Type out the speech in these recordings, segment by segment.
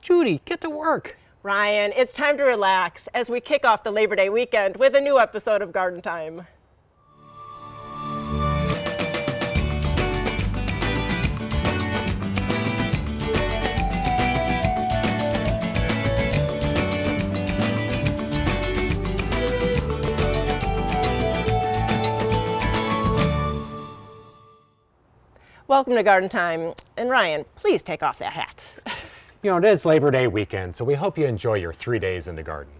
Judy, get to work. Ryan, it's time to relax as we kick off the Labor Day weekend with a new episode of Garden Time. Welcome to Garden Time. And Ryan, please take off that hat. You know, it is Labor Day weekend, so we hope you enjoy your 3 days in the garden.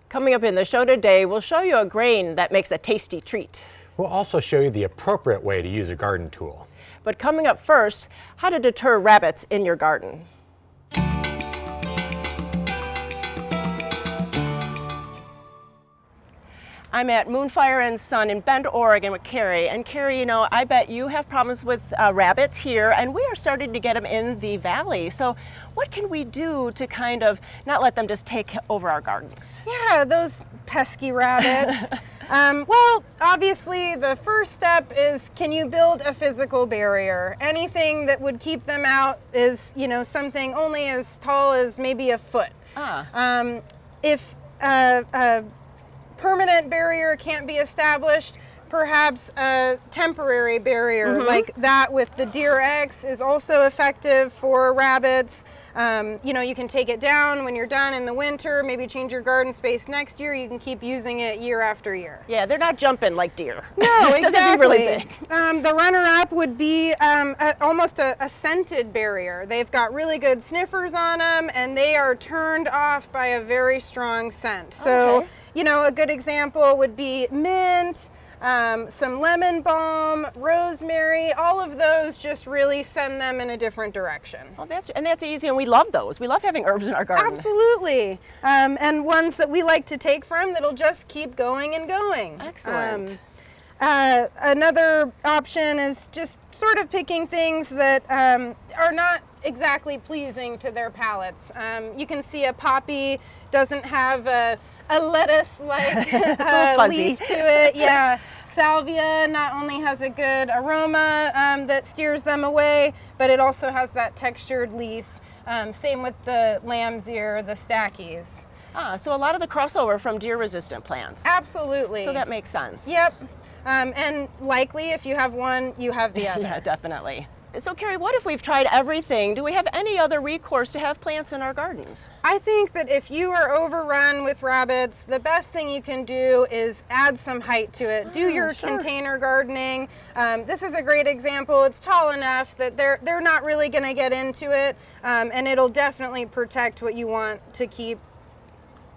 Coming up in the show today, we'll show you a grain that makes a tasty treat. We'll also show you the appropriate way to use a garden tool. But coming up first, how to deter rabbits in your garden. I'm at Moonfire and Son in Bend, Oregon with Carrie. And Carrie, you know, I bet you have problems with rabbits here, and we are starting to get them in the valley. So what can we do to kind of not let them just take over our gardens? Yeah, those pesky rabbits. Well, obviously the first step is, can you build a physical barrier? Anything that would keep them out is, you know, something only as tall as maybe a foot. If a permanent barrier can't be established, perhaps a temporary barrier like that with the Deer X is also effective for rabbits. You know, you can take it down when you're done in the winter, maybe change your garden space next year. You can keep using it year after year. Yeah, they're not jumping like deer. No, exactly. Doesn't be really big. The runner-up would be almost a scented barrier. They've got really good sniffers on them, and they are turned off by a very strong scent. So, you know, a good example would be mint, some lemon balm, rosemary. All of those just really send them in a different direction. Well, that's easy, and we love those. We love having herbs in our garden. Absolutely, and ones that we like to take from that'll just keep going and going. Excellent. Another option is just sort of picking things that are not exactly pleasing to their palates. You can see a poppy doesn't have a lettuce-like leaf to it. Yeah. Salvia not only has a good aroma that steers them away, but it also has that textured leaf. Same with the lamb's ear, the stackies. So a lot of the crossover from deer-resistant plants. Absolutely. So that makes sense. Yep. And likely, if you have one, you have the other. Yeah, definitely. So Carrie, what if we've tried everything? Do we have any other recourse to have plants in our gardens? I think that if you are overrun with rabbits, the best thing you can do is add some height to it. Do your container gardening. This is a great example. It's tall enough that they're not really going to get into it, and it'll definitely protect what you want to keep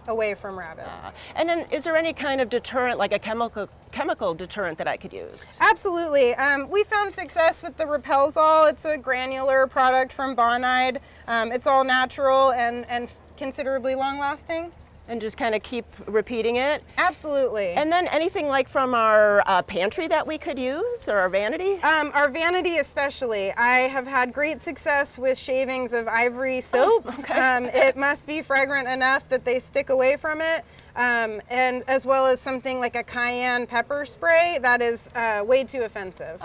away from rabbits. And then is there any kind of deterrent, like a chemical deterrent that I could use? Absolutely. We found success with the Repelzol. It's a granular product from Bonide. It's all natural and considerably long lasting. And just kind of keep repeating it? Absolutely. And then anything like from our pantry that we could use, or our vanity? Our vanity especially. I have had great success with shavings of ivory soap. It must be fragrant enough that they stick away from it. And as well as something like a cayenne pepper spray that is way too offensive.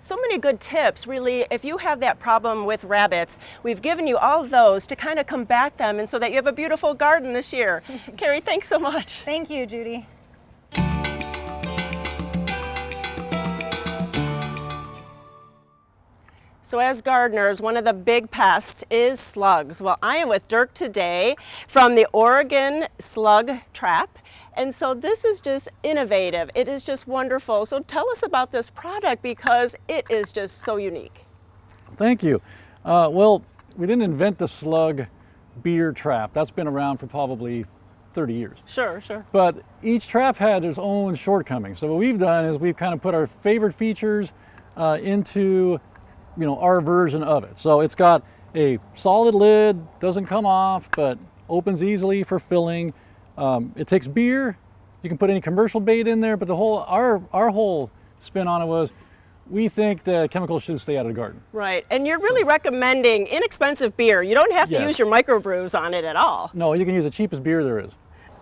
So many good tips. Really, if you have that problem with rabbits, we've given you all of those to kind of combat them, and so that you have a beautiful garden this year. Carrie, thanks so much. Thank you, Judy. So as gardeners, one of the big pests is slugs. Well, I am with Dirk today from the Oregon Slug Trap. And so this is just innovative. It is just wonderful. So tell us about this product, because it is just so unique. Thank you. Well, we didn't invent the slug beer trap. That's been around for probably 30 years. Sure. But each trap had its own shortcomings. So what we've done is we've kind of put our favorite features into our version of it. So it's got a solid lid, doesn't come off, but opens easily for filling. It takes beer. You can put any commercial bait in there, but our whole spin on it was, we think the chemicals should stay out of the garden. Right, and you're really recommending inexpensive beer. You don't have to use your microbrews on it at all. No, you can use the cheapest beer there is.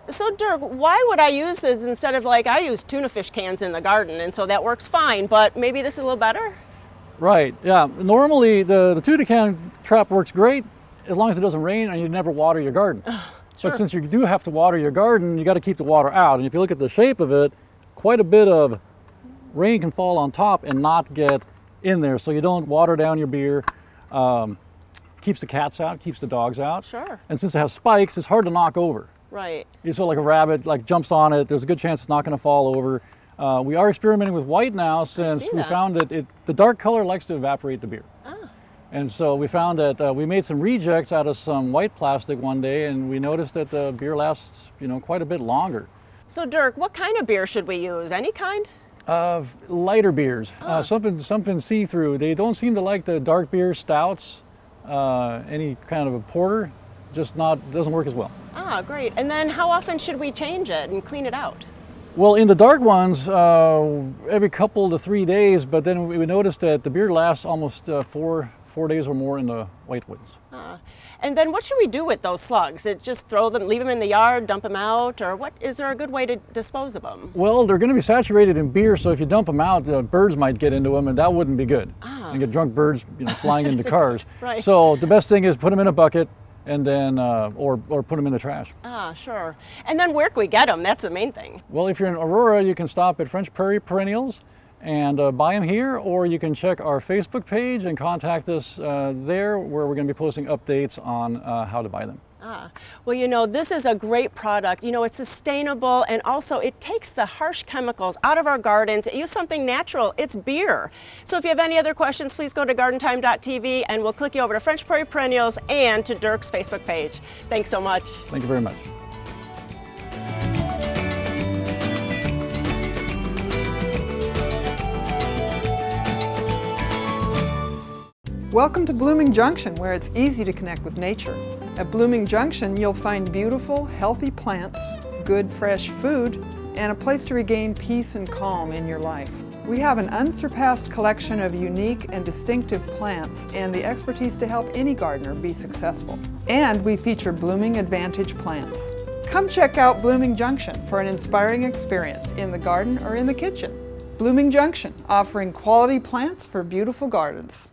So Dirk, why would I use this instead of, like, I use tuna fish cans in the garden, and so that works fine, but maybe this is a little better? Right, yeah. Normally the tuna can trap works great as long as it doesn't rain and you never water your garden. But since you do have to water your garden, you got to keep the water out. And if you look at the shape of it, quite a bit of rain can fall on top and not get in there, so you don't water down your beer. Keeps the cats out, keeps the dogs out. Sure. And since it has spikes, it's hard to knock over. Right. You sort of like a rabbit, like jumps on it, there's a good chance it's not going to fall over. We are experimenting with white now since we found that the dark color likes to evaporate the beer. And so we found that we made some rejects out of some white plastic one day, and we noticed that the beer lasts, quite a bit longer. So Dirk, what kind of beer should we use? Any kind? Lighter beers, something see-through. They don't seem to like the dark beer stouts, any kind of a porter, doesn't work as well. Ah, great. And then how often should we change it and clean it out? Well, in the dark ones, every couple to 3 days, but then we noticed that the beer lasts almost 4 days or more in the white ones. And then what should we do with those slugs? Just throw them, leave them in the yard, dump them out, or what? Is there a good way to dispose of them? Well, they're going to be saturated in beer, so if you dump them out, birds might get into them, and that wouldn't be good. And get drunk birds, flying into cars. Right. So the best thing is put them in a bucket, and then or put them in the trash. Sure. And then where can we get them? That's the main thing. Well, if you're in Aurora, you can stop at French Prairie Perennials and buy them here, or you can check our Facebook page and contact us there, where we're going to be posting updates on how to buy them. Well, this is a great product. It's sustainable, and also it takes the harsh chemicals out of our gardens. Use something natural. It's beer. So if you have any other questions, please go to gardentime.tv, and we'll click you over to French Prairie Perennials and to Dirk's Facebook page. Thanks so much. Thank you very much. Welcome to Blooming Junction, where it's easy to connect with nature. At Blooming Junction, you'll find beautiful, healthy plants, good, fresh food, and a place to regain peace and calm in your life. We have an unsurpassed collection of unique and distinctive plants and the expertise to help any gardener be successful. And we feature Blooming Advantage plants. Come check out Blooming Junction for an inspiring experience in the garden or in the kitchen. Blooming Junction, offering quality plants for beautiful gardens.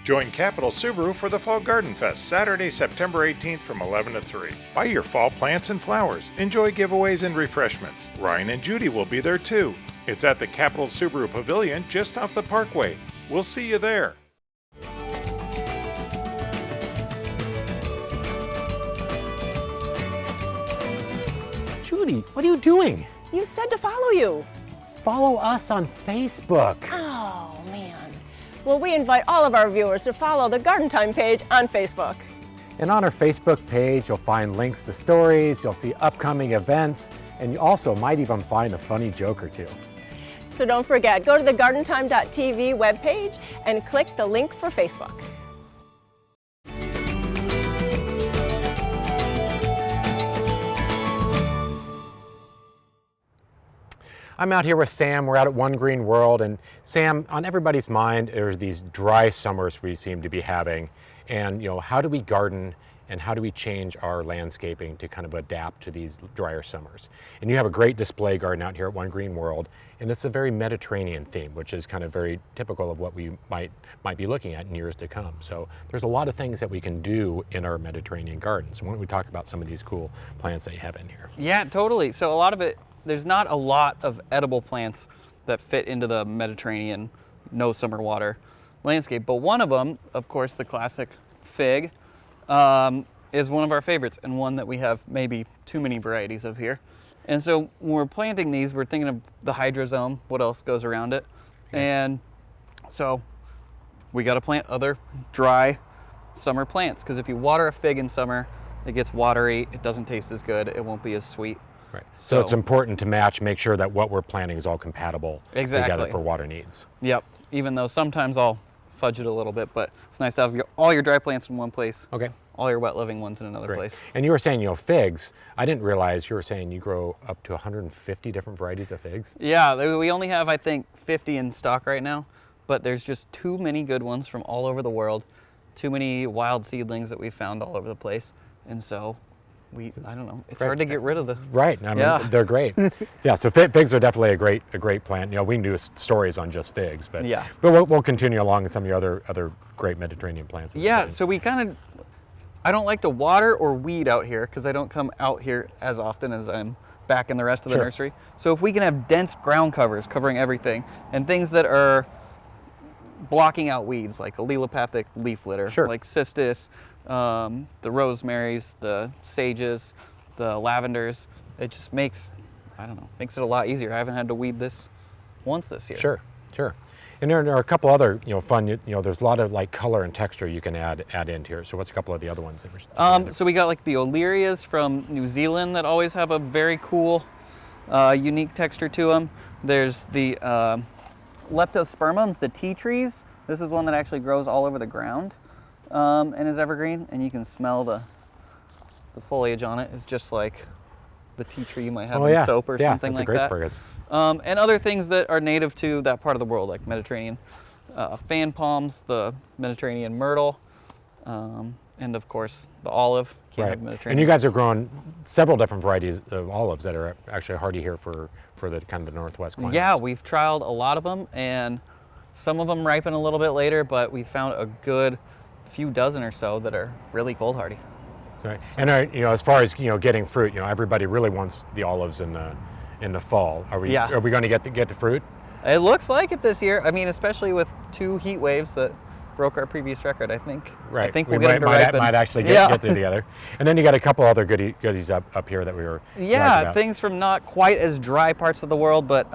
Join Capital Subaru for the Fall Garden Fest, Saturday, September 18th from 11 to 3. Buy your fall plants and flowers. Enjoy giveaways and refreshments. Ryan and Judy will be there too. It's at the Capital Subaru Pavilion just off the Parkway. We'll see you there. Judy, what are you doing? You said to follow you. Follow us on Facebook. Oh, man. Well, we invite all of our viewers to follow the Garden Time page on Facebook. And on our Facebook page, you'll find links to stories, you'll see upcoming events, and you also might even find a funny joke or two. So don't forget, go to the gardentime.tv webpage and click the link for Facebook. I'm out here with Sam. We're out at One Green World, and Sam, on everybody's mind, there's these dry summers we seem to be having. And how do we garden and how do we change our landscaping to kind of adapt to these drier summers? And you have a great display garden out here at One Green World, and it's a very Mediterranean theme, which is kind of very typical of what we might be looking at in years to come. So there's a lot of things that we can do in our Mediterranean gardens. Why don't we talk about some of these cool plants that you have in here? Yeah, totally. So a lot of it, there's not a lot of edible plants that fit into the Mediterranean no summer water landscape, but one of them, of course, the classic fig, is one of our favorites, and one that we have maybe too many varieties of here. And so when we're planting these, we're thinking of the hydrosome, what else goes around it. And so we got to plant other dry summer plants, because if you water a fig in summer, it gets watery, it doesn't taste as good, it won't be as sweet. Right. So it's important to make sure that what we're planting is all compatible together for water needs. Yep. Even though sometimes I'll fudge it a little bit, but it's nice to have all your dry plants in one place. Okay. All your wet living ones in another place. And you were saying, figs. I didn't realize you were saying you grow up to 150 different varieties of figs. Yeah, we only have, I think, 50 in stock right now, but there's just too many good ones from all over the world, too many wild seedlings that we've found all over the place, and so I don't know, it's hard to get rid of the... Right, I mean, they're great. Yeah, so figs are definitely a great plant. We can do stories on just figs, but we'll continue along with some of your other great Mediterranean plants. Yeah, so we kind of I don't like to water or weed out here because I don't come out here as often as I'm back in the rest of the Sure. nursery. So if we can have dense ground covers covering everything and things that are blocking out weeds like allelopathic leaf litter, Sure. like cistus, the rosemaries, the sages, the lavenders, it just makes, I don't know, makes it a lot easier. I haven't had to weed this once this year. Sure, sure. And there are a couple other, fun, there's a lot of like color and texture you can add into here. So what's a couple of the other ones that we're So we got like the Olerias from New Zealand that always have a very cool, unique texture to them. There's the Leptospermums, the tea trees. This is one that actually grows all over the ground and is evergreen, and you can smell the foliage on it. It's just like the tea tree you might have in soap or something like that. Yeah, that's a great fragrance. And other things that are native to that part of the world, like Mediterranean fan palms, the Mediterranean myrtle, and of course the olive. Can't have Mediterranean. And you guys are growing several different varieties of olives that are actually hardy here for the kind of the Northwest climates. Yeah, we've trialed a lot of them, and some of them ripen a little bit later, but we found a good few dozen or so that are really cold hardy. Right. And as far as getting fruit, everybody really wants the olives in the fall. Are we going to get the fruit? It looks like it this year. I mean, especially with 2 heat waves that broke our previous record, I think. Right. I think we'll get them to ripen. Might actually get through the other. And then you got a couple other goodies up here that we were talking about. Things from not quite as dry parts of the world, but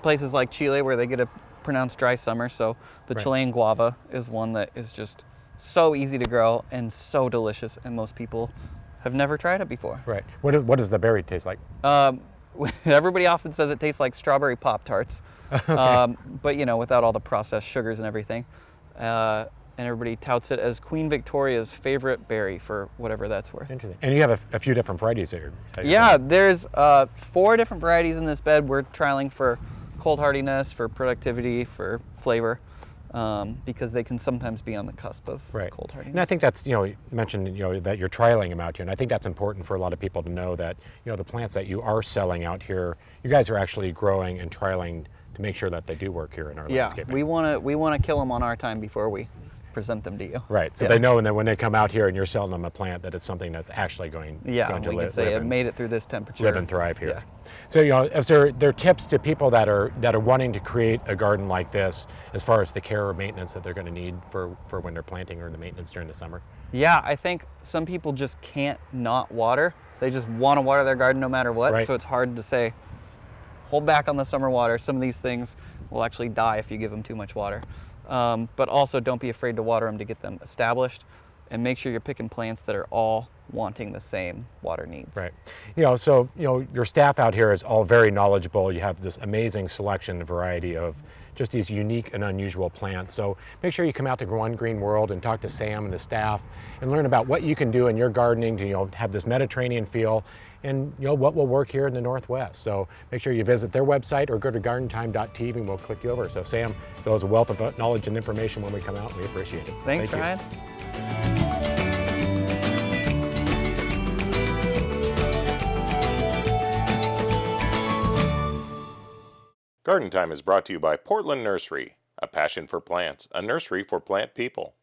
places like Chile where they get a pronounced dry summer. So the Chilean guava is one that is just so easy to grow and so delicious, and most people have never tried it before. Right. What does the berry taste like? Everybody often says it tastes like strawberry Pop-Tarts, but without all the processed sugars and everything. And everybody touts it as Queen Victoria's favorite berry for whatever that's worth. Interesting. And you have a few different varieties here. Yeah, there's 4 different varieties in this bed. We're trialing for cold hardiness, for productivity, for flavor, because they can sometimes be on the cusp of cold hardiness. And I think that's, you mentioned, that you're trialing them out here, and I think that's important for a lot of people to know that, the plants that you are selling out here, you guys are actually growing and trialing to make sure that they do work here in our landscaping. We want to kill them on our time before we present them to you. Right, so they know that when they come out here and you're selling them a plant that it's something that's actually going to we can say it made it through this temperature. Live and thrive here. So, if there are tips to people that are wanting to create a garden like this, as far as the care or maintenance that they're going to need for when they're planting or the maintenance during the summer? Yeah, I think some people just can't not water. They just want to water their garden no matter what, so it's hard to say, hold back on the summer water. Some of these things will actually die if you give them too much water. But also don't be afraid to water them to get them established, and make sure you're picking plants that are all wanting the same water needs. Right. So, your staff out here is all very knowledgeable. You have this amazing selection and variety of just these unique and unusual plants. So make sure you come out to One Green World and talk to Sam and the staff and learn about what you can do in your gardening to, have this Mediterranean feel, and what will work here in the Northwest. So make sure you visit their website or go to gardentime.tv and we'll click you over. So Sam, it's a wealth of knowledge and information when we come out. We appreciate it. Thanks, Ryan. Garden Time is brought to you by Portland Nursery, a passion for plants, a nursery for plant people.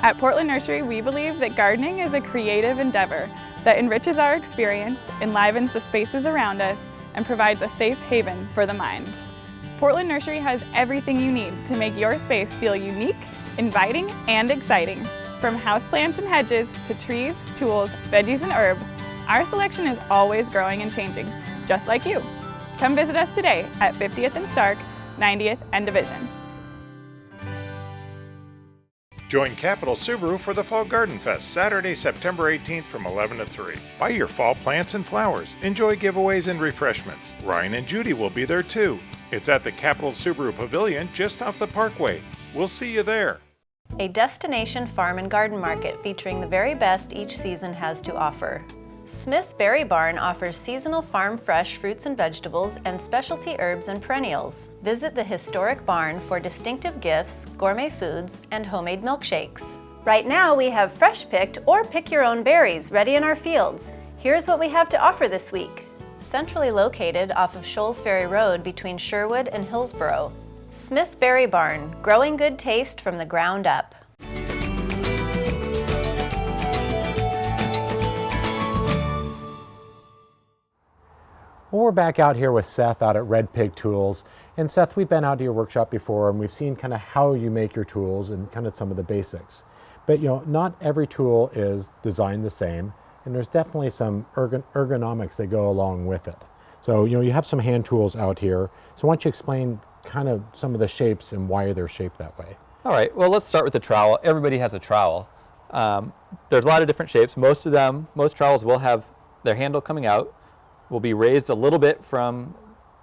At Portland Nursery, we believe that gardening is a creative endeavor that enriches our experience, enlivens the spaces around us, and provides a safe haven for the mind. Portland Nursery has everything you need to make your space feel unique, inviting, and exciting. From houseplants and hedges to trees, tools, veggies, and herbs, our selection is always growing and changing, just like you. Come visit us today at 50th and Stark, 90th and Division. Join Capital Subaru for the Fall Garden Fest, Saturday, September 18th from 11 to 3. Buy your fall plants and flowers. Enjoy giveaways and refreshments. Ryan and Judy will be there too. It's at the Capital Subaru Pavilion just off the Parkway. We'll see you there. A destination farm and garden market featuring the very best each season has to offer. Smith Berry Barn offers seasonal farm fresh fruits and vegetables and specialty herbs and perennials. Visit the historic barn for distinctive gifts, gourmet foods, and homemade milkshakes. Right now we have fresh picked or pick your own berries ready in our fields. Here's what we have to offer this week. Centrally located off of Shoals Ferry Road between Sherwood and Hillsborough. Smith Berry Barn, growing good taste from the ground up. Well, we're back out here with Seth out at Red Pig Tools. And Seth, we've been out to your workshop before and we've seen kind of how you make your tools and kind of some of the basics. But not every tool is designed the same, and there's definitely some ergonomics that go along with it. So you have some hand tools out here. So why don't you explain kind of some of the shapes and why they're shaped that way? All right, well, let's start with the trowel. Everybody has a trowel. There's a lot of different shapes. Most trowels will have their handle coming out, will be raised a little bit from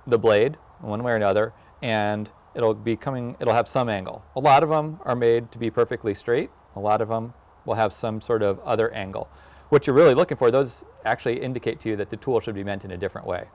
the blade, one way or another, and it'll have some angle. A lot of them are made to be perfectly straight. A lot of them will have some sort of other angle. What you're really looking for, those actually indicate to you that the tool should be meant in a different way.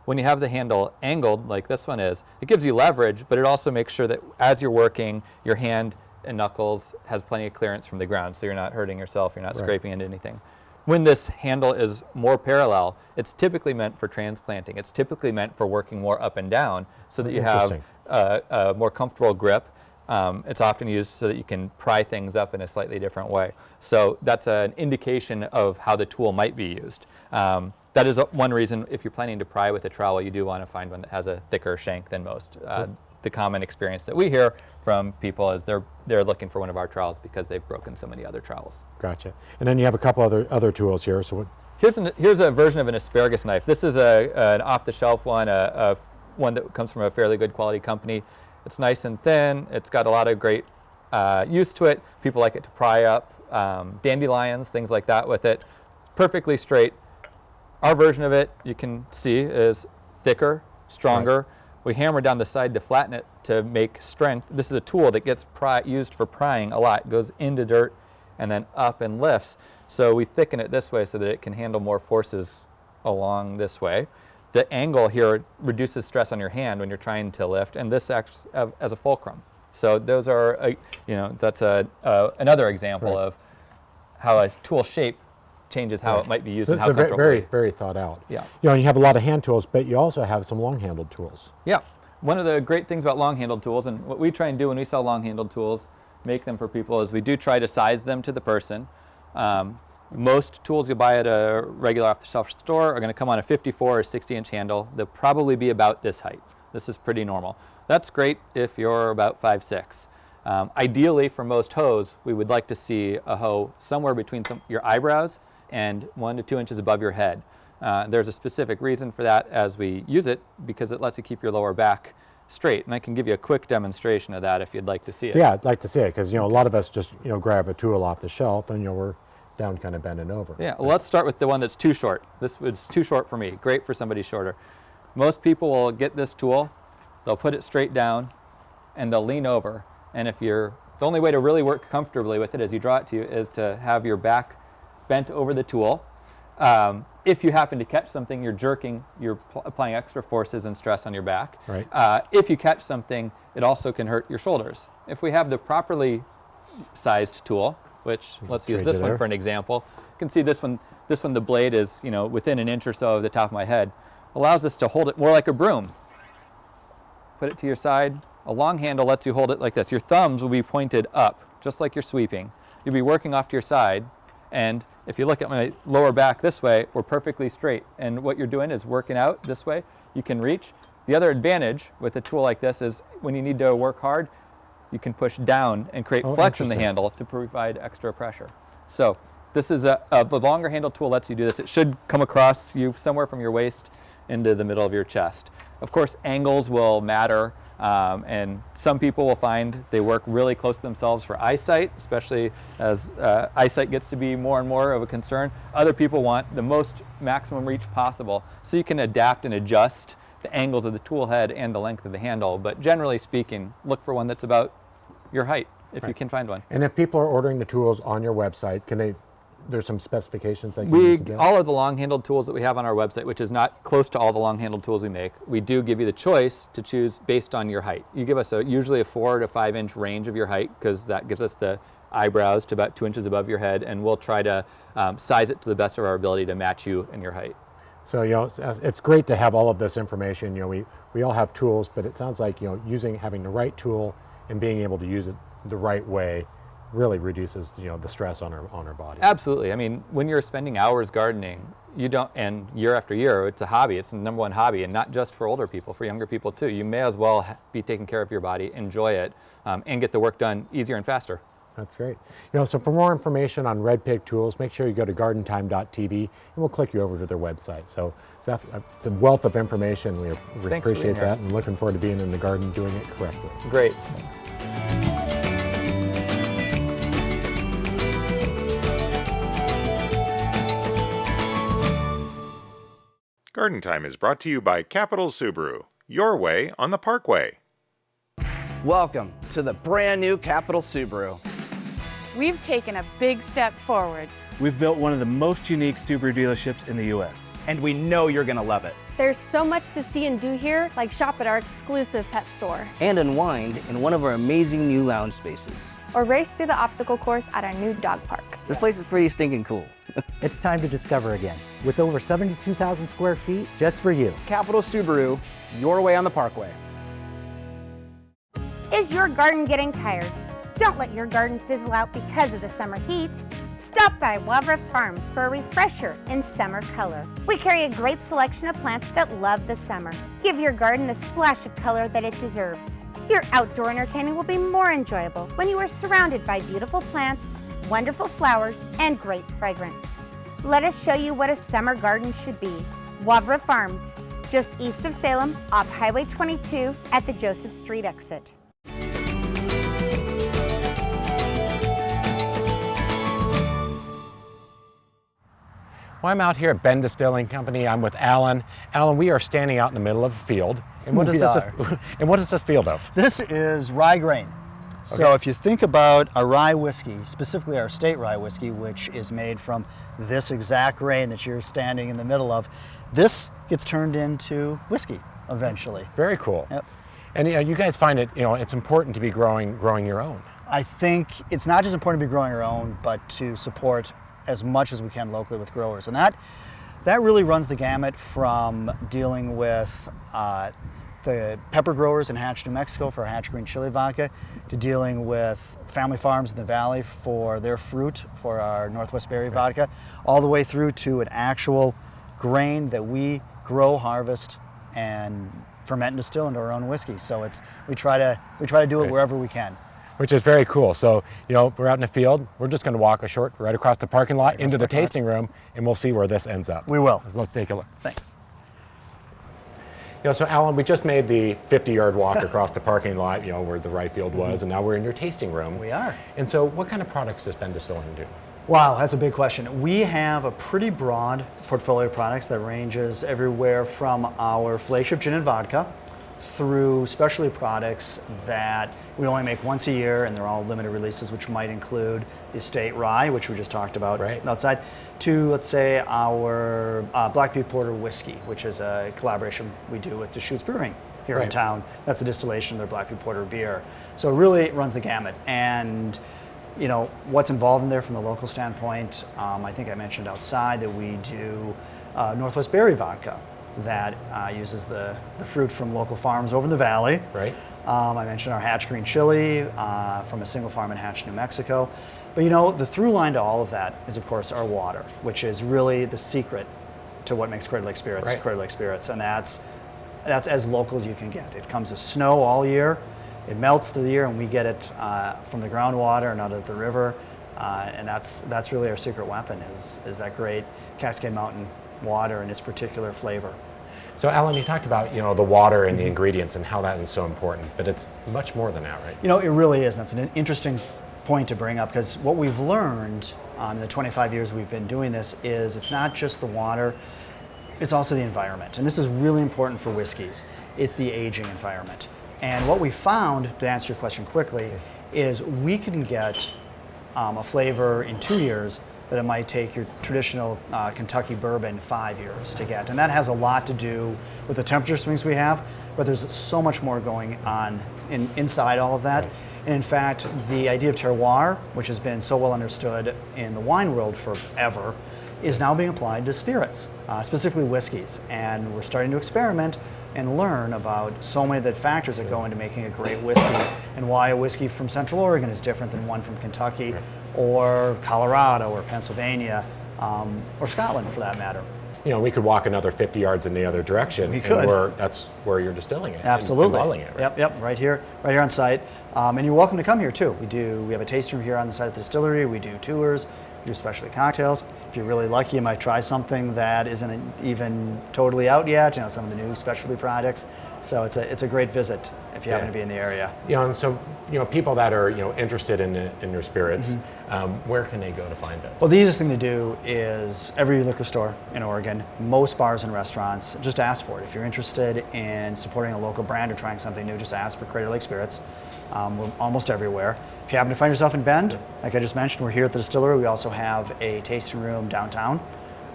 When you have the handle angled, like this one is, it gives you leverage, but it also makes sure that as you're working, your hand and knuckles has plenty of clearance from the ground, so you're not hurting yourself, you're not scraping into anything. When this handle is more parallel, it's typically meant for transplanting. It's typically meant for working more up and down so that you have a more comfortable grip. It's often used so that you can pry things up in a slightly different way. So that's an indication of how the tool might be used. That is one reason if you're planning to pry with a trowel, you do want to find one that has a thicker shank than most. The common experience that we hear from people is they're looking for one of our trowels because they've broken so many other trowels. Gotcha. And then you have a couple other tools here. So here's a version of an asparagus knife. This is an off-the-shelf one, one that comes from a fairly good quality company. It's nice and thin. It's got a lot of great use to it. People like it to pry up dandelions, things like that with it. Perfectly straight. Our version of it, you can see, is thicker, stronger. Right. We hammer down the side to flatten it to make strength. This is a tool that gets used for prying a lot. It goes into dirt and then up and lifts. So we thicken it this way so that it can handle more forces along this way. The angle here reduces stress on your hand when you're trying to lift, and this acts as a fulcrum. So those are, that's another example of how a tool shape changes how it might be used and how comfortable. Very, very thought out. Yeah. You have a lot of hand tools, but you also have some long-handled tools. Yeah. One of the great things about long-handled tools, and what we try and do when we sell long-handled tools, make them for people, is we do try to size them to the person. Most tools you buy at a regular off-the-shelf store are going to come on a 54 or 60-inch handle. They'll probably be about this height. This is pretty normal. That's great if you're about 5'6". Ideally, for most hoes, we would like to see a hoe somewhere between your eyebrows and 1 to 2 inches above your head. There's a specific reason for that as we use it, because it lets you keep your lower back straight. And I can give you a quick demonstration of that if you'd like to see it. Yeah, I'd like to see it, because a lot of us just grab a tool off the shelf and we're down kind of bending over. Yeah, well, let's start with the one that's too short. This was too short for me. Great for somebody shorter. Most people will get this tool, they'll put it straight down, and they'll lean over. And the only way to really work comfortably with it as you draw it to you is to have your back bent over the tool. If you happen to catch something, you're jerking, you're applying extra forces and stress on your back. Right. If you catch something, it also can hurt your shoulders. If we have the properly sized tool, which let's use this one for an example. You can see this one, the blade is within an inch or so of the top of my head. Allows us to hold it more like a broom. Put it to your side. A long handle lets you hold it like this. Your thumbs will be pointed up, just like you're sweeping. You'll be working off to your side. And if you look at my lower back this way, we're perfectly straight. And what you're doing is working out this way. You can reach. The other advantage with a tool like this is when you need to work hard, you can push down and create flex in the handle to provide extra pressure. So this is the longer handle tool lets you do this. It should come across you somewhere from your waist into the middle of your chest. Of course, angles will matter. And some people will find they work really close to themselves for eyesight, especially as eyesight gets to be more and more of a concern. Other people want the most maximum reach possible, so you can adapt and adjust the angles of the tool head and the length of the handle. But generally speaking, look for one that's about your height, if you can find one. And if people are ordering the tools on your website, there's some specifications that you use to get? All of the long-handled tools that we have on our website, which is not close to all the long-handled tools we make, we do give you the choice to choose based on your height. You give us usually a 4 to 5 inch range of your height, because that gives us the eyebrows to about 2 inches above your head, and we'll try to size it to the best of our ability to match you and your height. So it's great to have all of this information. We all have tools, but it sounds like having the right tool and being able to use it the right way really reduces the stress on our body. Absolutely. I mean, when you're spending hours gardening, you don't, and year after year, it's a hobby. It's the number one hobby, and not just for older people, for younger people too. You may as well be taking care of your body, enjoy it, and get the work done easier and faster. That's great. So for more information on Red Pig tools, make sure you go to gardentime.tv, and we'll click you over to their website. So it's a wealth of information. We appreciate that, and looking forward to being in the garden doing it correctly. Great. Garden Time is brought to you by Capital Subaru, your way on the Parkway. Welcome to the brand new Capital Subaru. We've taken a big step forward. We've built one of the most unique Subaru dealerships in the U.S. And we know you're going to love it. There's so much to see and do here, like shop at our exclusive pet store. And unwind in one of our amazing new lounge spaces. Or race through the obstacle course at our new dog park. This place is pretty stinking cool. It's time to discover again, with over 72,000 square feet just for you. Capital Subaru, your way on the Parkway. Is your garden getting tired? Don't let your garden fizzle out because of the summer heat. Stop by Wavra Farms for a refresher in summer color. We carry a great selection of plants that love the summer. Give your garden the splash of color that it deserves. Your outdoor entertaining will be more enjoyable when you are surrounded by beautiful plants, wonderful flowers, and great fragrance. Let us show you what a summer garden should be. Wavra Farms, just east of Salem, off Highway 22 at the Joseph Street exit. Well, I'm out here at Bend Distilling Company. I'm with Alan. Alan, we are standing out in the middle of a field. And what is this field of? This is rye grain. So if you think about a rye whiskey, specifically our state rye whiskey, which is made from this exact grain that you're standing in the middle of, this gets turned into whiskey eventually. Very cool. Yep. And you guys find it, it's important to be growing your own. I think it's not just important to be growing our own, but to support as much as we can locally with growers. And that really runs the gamut from dealing with the pepper growers in Hatch, New Mexico for our Hatch Green Chili Vodka, to dealing with family farms in the valley for their fruit for our Northwest Berry Vodka, all the way through to an actual grain that we grow, harvest, and ferment and distill into our own whiskey. So we try to do it wherever we can. Which is very cool. So, we're out in the field. We're just going to walk right across the parking lot into the tasting room, and we'll see where this ends up. We will. So let's take a look. Thanks. So Alan, we just made the 50-yard walk across the parking lot, where the rye field was, and now we're in your tasting room. We are. And so what kind of products does Bend Distilling do? Wow, that's a big question. We have a pretty broad portfolio of products that ranges everywhere from our flagship gin and vodka through specialty products that we only make once a year, and they're all limited releases, which might include the estate rye, which we just talked about outside, to, let's say, our Black Butte Porter whiskey, which is a collaboration we do with Deschutes Brewing here in town. That's a distillation of their Black Butte Porter beer. So it really runs the gamut. And what's involved in there from the local standpoint, I think I mentioned outside that we do Northwest Berry Vodka that uses the fruit from local farms over in the valley. Right. I mentioned our Hatch Green Chili from a single farm in Hatch, New Mexico. But the through line to all of that is, of course, our water, which is really the secret to what makes Crater Lake Spirits Crater Lake Spirits, and that's as local as you can get. It comes as snow all year. It melts through the year, and we get it from the groundwater and out of the river, and that's really our secret weapon is that great Cascade Mountain water and its particular flavor. So Alan, you talked about the water and the ingredients and how that is so important, but it's much more than that, right? It really is. That's an interesting point to bring up, because what we've learned in the 25 years we've been doing this is it's not just the water, it's also the environment. And this is really important for whiskeys. It's the aging environment. And what we found, to answer your question quickly, is we can get a flavor in 2 years that it might take your traditional Kentucky bourbon 5 years to get. And that has a lot to do with the temperature swings we have, but there's so much more going on inside all of that. Right. And in fact, the idea of terroir, which has been so well understood in the wine world forever, is now being applied to spirits, specifically whiskeys. And we're starting to experiment and learn about so many of the factors that go into making a great whiskey and why a whiskey from Central Oregon is different than one from Kentucky or Colorado or Pennsylvania or Scotland for that matter. You know, we could walk another 50 yards in the other direction, We could. and that's where you're distilling it. Absolutely. And bottling it, right? Yep, right here on site. And you're welcome to come here too. We have a tasting room here on the site of the distillery. We do tours, we do specialty cocktails. If you're really lucky, you might try something that isn't even totally out yet. You know, some of the new specialty products. So it's a great visit if you happen to be in the area. You know, and so people that are interested in your spirits, where can they go to find this? Well, the easiest thing to do is every liquor store in Oregon, most bars and restaurants, just ask for it. If you're interested in supporting a local brand or trying something new, just ask for Crater Lake Spirits. We're almost everywhere. If you happen to find yourself in Bend, like I just mentioned, we're here at the distillery. We also have a tasting room downtown,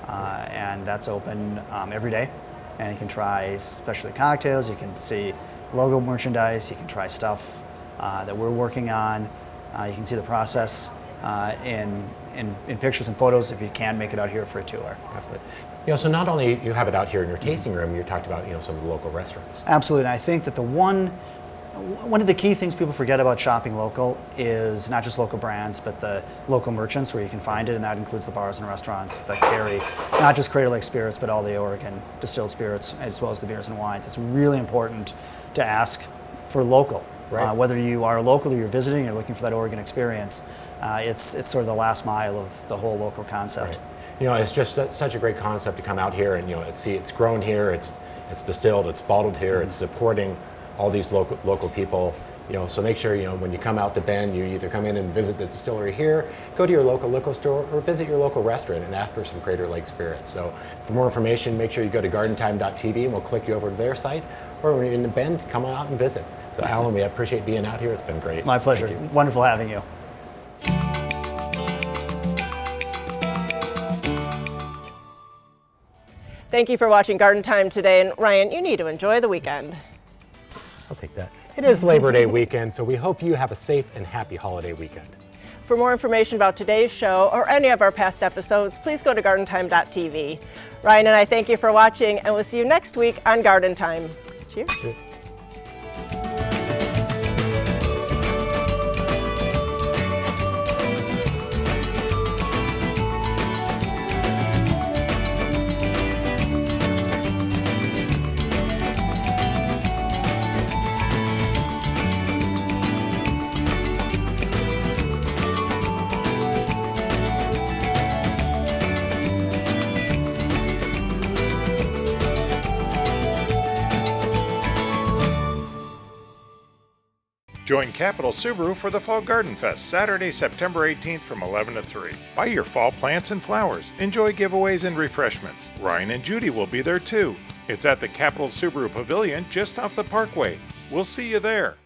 and that's open every day. And you can try specialty cocktails, you can see logo merchandise, you can try stuff that we're working on. You can see the process in pictures and photos if you can make it out here for a tour. Absolutely. You know, so not only you have it out here in your tasting room, you talked about some of the local restaurants. Absolutely, and I think that one of the key things people forget about shopping local is not just local brands, but the local merchants where you can find it, and that includes the bars and restaurants that carry not just Crater Lake Spirits, but all the Oregon distilled spirits, as well as the beers and wines. It's really important to ask for local. Right. Whether you are local or you're visiting, you're looking for that Oregon experience, it's sort of the last mile of the whole local concept. Right. You know, it's just such a great concept to come out here and see it's grown here, it's distilled, it's bottled here, it's supporting all these local people. So make sure when you come out to Bend, you either come in and visit the distillery here, go to your local liquor store, or visit your local restaurant and ask for some Crater Lake Spirits. So for more information, make sure you go to gardentime.tv and we'll click you over to their site. Or when you're in Bend, come out and visit. So Alan, we appreciate being out here. It's been great. My pleasure. Wonderful having you. Thank you for watching Garden Time today. And Ryan, you need to enjoy the weekend. I'll take that. It is Labor Day weekend, so we hope you have a safe and happy holiday weekend. For more information about today's show or any of our past episodes, please go to gardentime.tv. Ryan and I thank you for watching, and we'll see you next week on Garden Time. Cheers. Join Capital Subaru for the Fall Garden Fest, Saturday, September 18th from 11 to 3. Buy your fall plants and flowers. Enjoy giveaways and refreshments. Ryan and Judy will be there too. It's at the Capital Subaru Pavilion just off the Parkway. We'll see you there.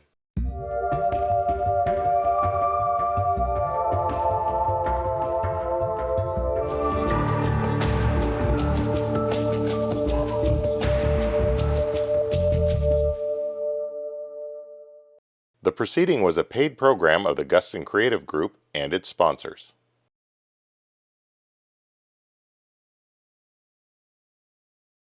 The proceeding was a paid program of the Guston Creative Group and its sponsors.